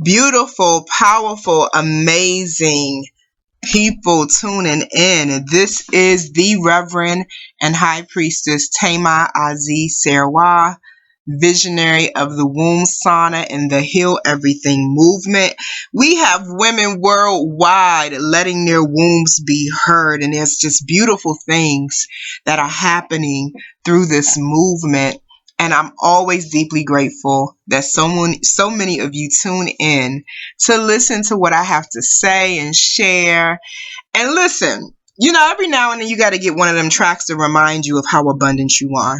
Beautiful, powerful, amazing people tuning in. This is the Reverend and High Priestess Tama Aziz Serwa, visionary of the Womb Sauna and the Heal Everything movement. We have women worldwide letting their wombs be heard, and there's just beautiful things that are happening through this movement. And I'm always deeply grateful that so many of you tune in to listen to what I have to say and share. And listen, every now and then you got to get one of them tracks to remind you of how abundant you are.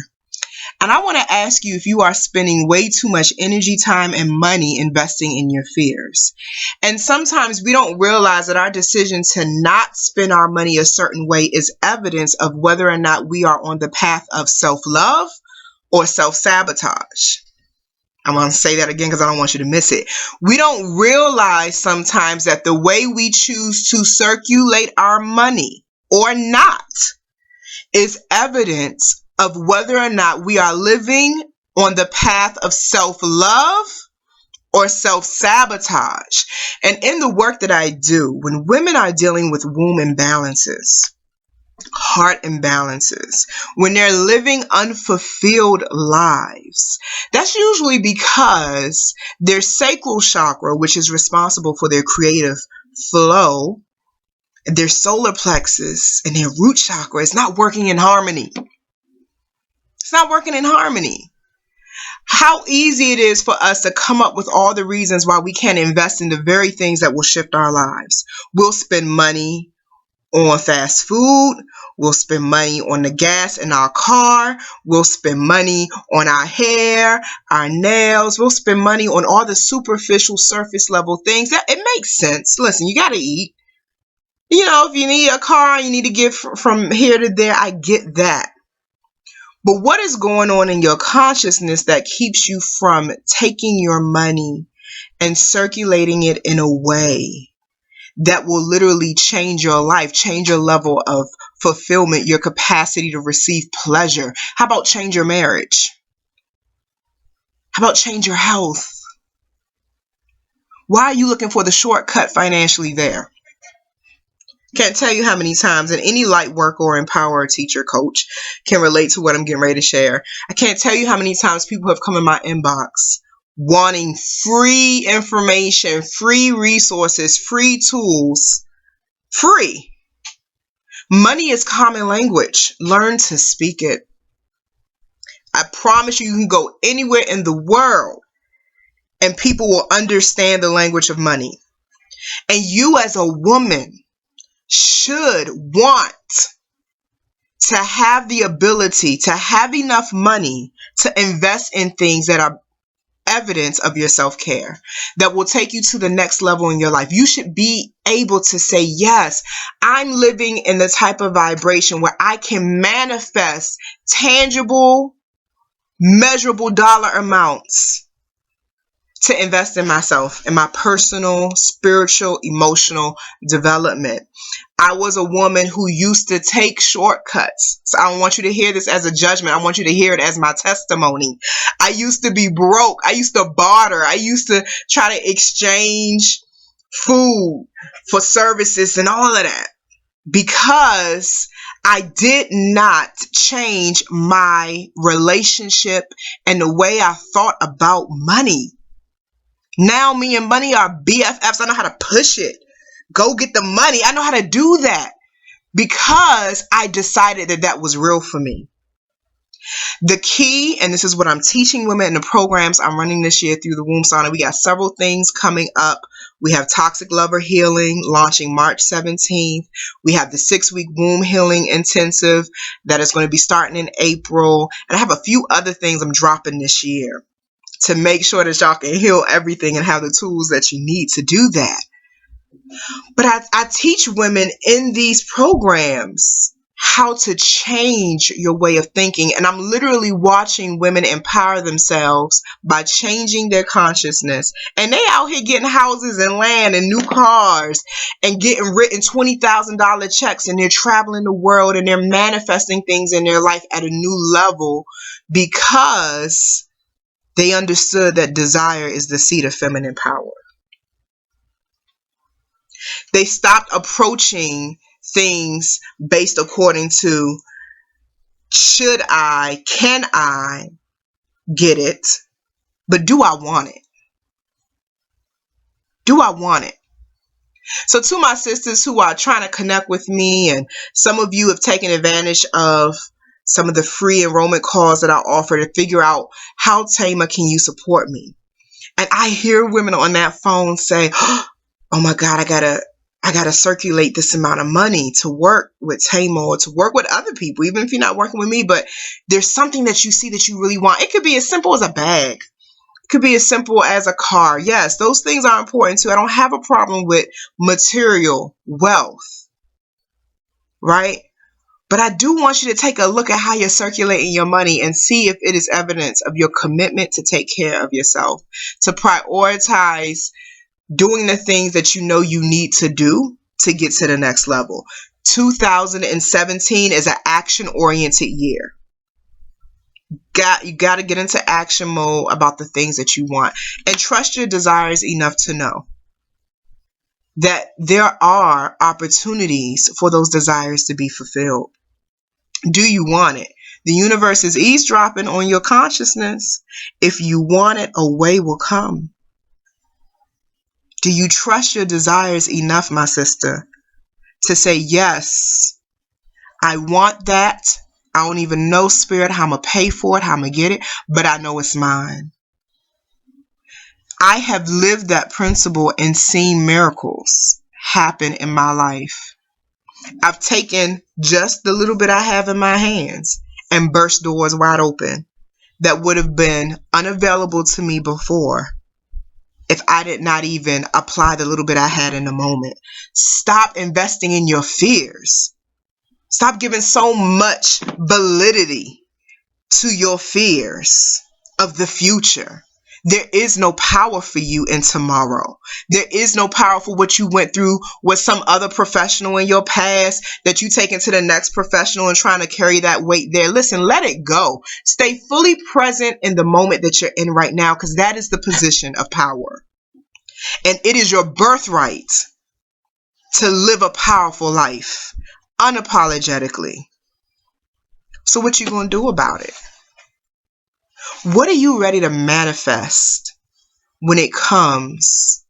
And I want to ask you if you are spending way too much energy, time, and money investing in your fears. And sometimes we don't realize that our decision to not spend our money a certain way is evidence of whether or not we are on the path of self-love or self-sabotage. I'm going to say that again because I don't want you to miss it. We don't realize sometimes that the way we choose to circulate our money or not is evidence of whether or not we are living on the path of self-love or self-sabotage. And in the work that I do, when women are dealing with womb imbalances, heart imbalances, when they're living unfulfilled lives, that's usually because their sacral chakra, which is responsible for their creative flow, their solar plexus and their root chakra is not working in harmony. It's not working in harmony. How easy it is for us to come up with all the reasons why we can't invest in the very things that will shift our lives. We'll spend money on fast food. We'll spend money on the gas in our car. We'll spend money on our hair, our nails. We'll spend money on all the superficial surface level things. That it makes sense. Listen, you got to eat. If you need a car, you need to get from here to there. I get that. But what is going on in your consciousness that keeps you from taking your money and circulating it in a way that will literally change your life, change your level of fulfillment, your capacity to receive pleasure? How about change your marriage? How about change your health? Why are you looking for the shortcut financially there? Can't tell you how many times, and any light worker or empower teacher coach can relate to what I'm getting ready to share. I can't tell you how many times people have come in my inbox wanting free information, free resources, free tools, free. Money is common language. Learn to speak it. I promise you can go anywhere in the world and people will understand the language of money. And you as a woman should want to have the ability to have enough money to invest in things that are evidence of your self-care, that will take you to the next level in your life. You should be able to say, yes, I'm living in the type of vibration where I can manifest tangible, measurable dollar amounts to invest in myself, in my personal, spiritual, emotional development. I was a woman who used to take shortcuts. So I don't want you to hear this as a judgment. I want you to hear it as my testimony. I used to be broke. I used to barter. I used to try to exchange food for services and all of that because I did not change my relationship and the way I thought about money. Now me and money are BFFs. I know how to push it. Go get the money. I know how to do that because I decided that that was real for me. The key, and this is what I'm teaching women in the programs I'm running this year through the Womb Sauna. We got several things coming up. We have Toxic Lover Healing launching March 17th. We have the 6-week Womb Healing Intensive that is going to be starting in April. And I have a few other things I'm dropping this year to make sure that y'all can heal everything and have the tools that you need to do that. But I teach women in these programs how to change your way of thinking. And I'm literally watching women empower themselves by changing their consciousness. And they out here getting houses and land and new cars and getting written $20,000 checks, and they're traveling the world and they're manifesting things in their life at a new level because they understood that desire is the seed of feminine power. They stopped approaching things based according to should I, can I get it, but do I want it? Do I want it? So to my sisters who are trying to connect with me, and some of you have taken advantage of some of the free enrollment calls that I offer to figure out how, Tama, can you support me? And I hear women on that phone say, oh my God, I gotta circulate this amount of money to work with Tama or to work with other people, even if you're not working with me. But there's something that you see that you really want. It could be as simple as a bag. It could be as simple as a car. Yes, those things are important too. I don't have a problem with material wealth, right? But I do want you to take a look at how you're circulating your money and see if it is evidence of your commitment to take care of yourself, to prioritize doing the things that you know you need to do to get to the next level. 2017 is an action-oriented year. You got to get into action mode about the things that you want, and trust your desires enough to know that there are opportunities for those desires to be fulfilled. Do you want it? The universe is eavesdropping on your consciousness. If you want it, a way will come. Do you trust your desires enough, my sister, to say, yes, I want that. I don't even know, Spirit, how I'm going to pay for it, how I'm going to get it, but I know it's mine. I have lived that principle and seen miracles happen in my life. I've taken just the little bit I have in my hands and burst doors wide open that would have been unavailable to me before if I did not even apply the little bit I had in the moment. Stop investing in your fears. Stop giving so much validity to your fears of the future. There is no power for you in tomorrow. There is no power for what you went through with some other professional in your past that you take into the next professional and trying to carry that weight there. Listen, let it go. Stay fully present in the moment that you're in right now, because that is the position of power. And it is your birthright to live a powerful life unapologetically. So what you going to do about it? What are you ready to manifest when it comes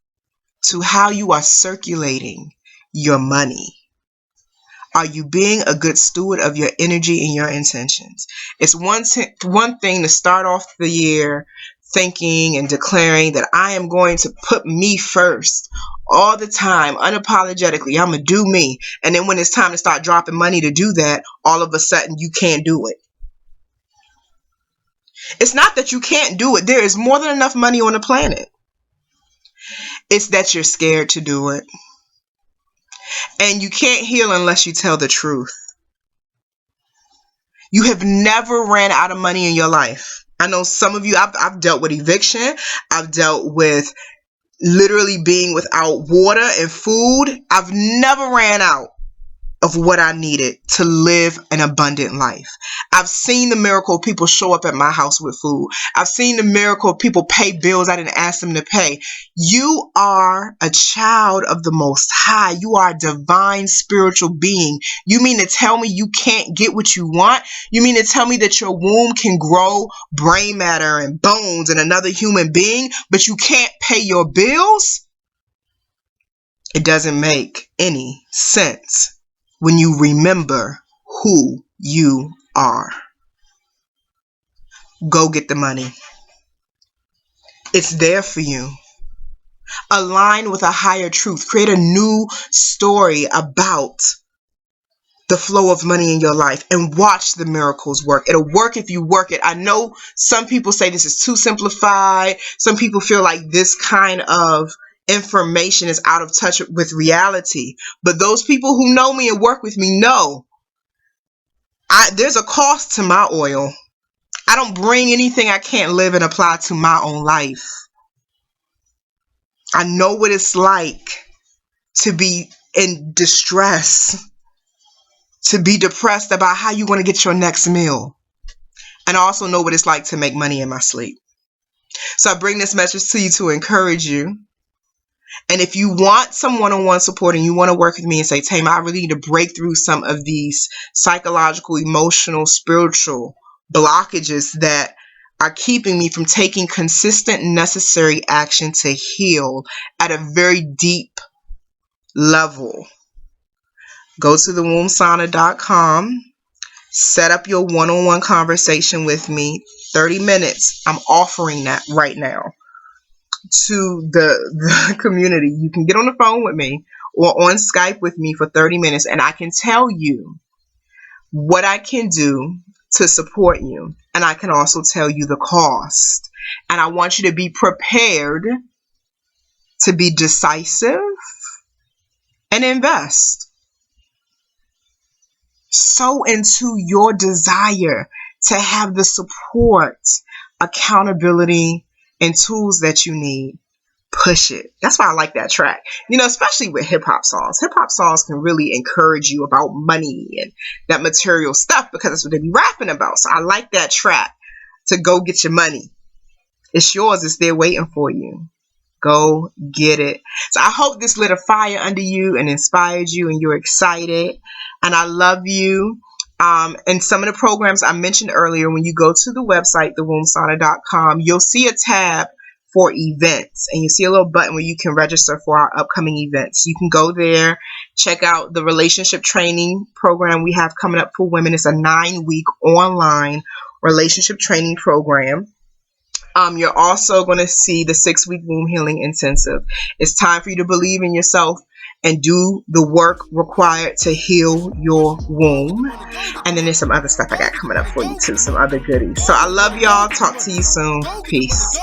to how you are circulating your money? Are you being a good steward of your energy and your intentions? It's one thing to start off the year thinking and declaring that I am going to put me first all the time, unapologetically. I'm going to do me. And then when it's time to start dropping money to do that, all of a sudden you can't do it. It's not that you can't do it. There is more than enough money on the planet. It's that you're scared to do it. And you can't heal unless you tell the truth. You have never ran out of money in your life. I know some of you, I've dealt with eviction. I've dealt with literally being without water and food. I've never ran out of what I needed to live an abundant life. I've seen the miracle of people show up at my house with food. I've seen the miracle of people pay bills I didn't ask them to pay. You are a child of the Most High. You are a divine spiritual being. You mean to tell me you can't get what you want? You mean to tell me that your womb can grow brain matter and bones and another human being, but you can't pay your bills? It doesn't make any sense when you remember who you are. Go get the money. It's there for you. Align with a higher truth. Create a new story about the flow of money in your life and watch the miracles work. It'll work if you work it. I know some people say this is too simplified. Some people feel like this kind of information is out of touch with reality. But those people who know me and work with me know there's a cost to my oil. I don't bring anything I can't live and apply to my own life. I know what it's like to be in distress, to be depressed about how you're going to get your next meal. And I also know what it's like to make money in my sleep. So I bring this message to you to encourage you. And if you want some one-on-one support and you want to work with me and say, Tama, I really need to break through some of these psychological, emotional, spiritual blockages that are keeping me from taking consistent, necessary action to heal at a very deep level, go to thewombsauna.com, set up your one-on-one conversation with me. 30 minutes. I'm offering that right now to the community. You can get on the phone with me or on Skype with me for 30 minutes, and I can tell you what I can do to support you. And I can also tell you the cost. And I want you to be prepared to be decisive and invest. So into your desire to have the support, accountability, and tools that you need. Push it. That's why I like that track. You know, especially with hip hop songs. Hip hop songs can really encourage you about money and that material stuff because that's what they be rapping about. So I like that track to go get your money. It's yours. It's there waiting for you. Go get it. So I hope this lit a fire under you and inspired you and you're excited. And I love you. And some of the programs I mentioned earlier, when you go to the website, thewombsauna.com, you'll see a tab for events, and you see a little button where you can register for our upcoming events. You can go there, check out the relationship training program we have coming up for women. It's a 9-week online relationship training program. You're also going to see the 6-week womb healing intensive. It's time for you to believe in yourself and do the work required to heal your womb. And then there's some other stuff I got coming up for you too, some other goodies. So I love y'all. Talk to you soon. Peace.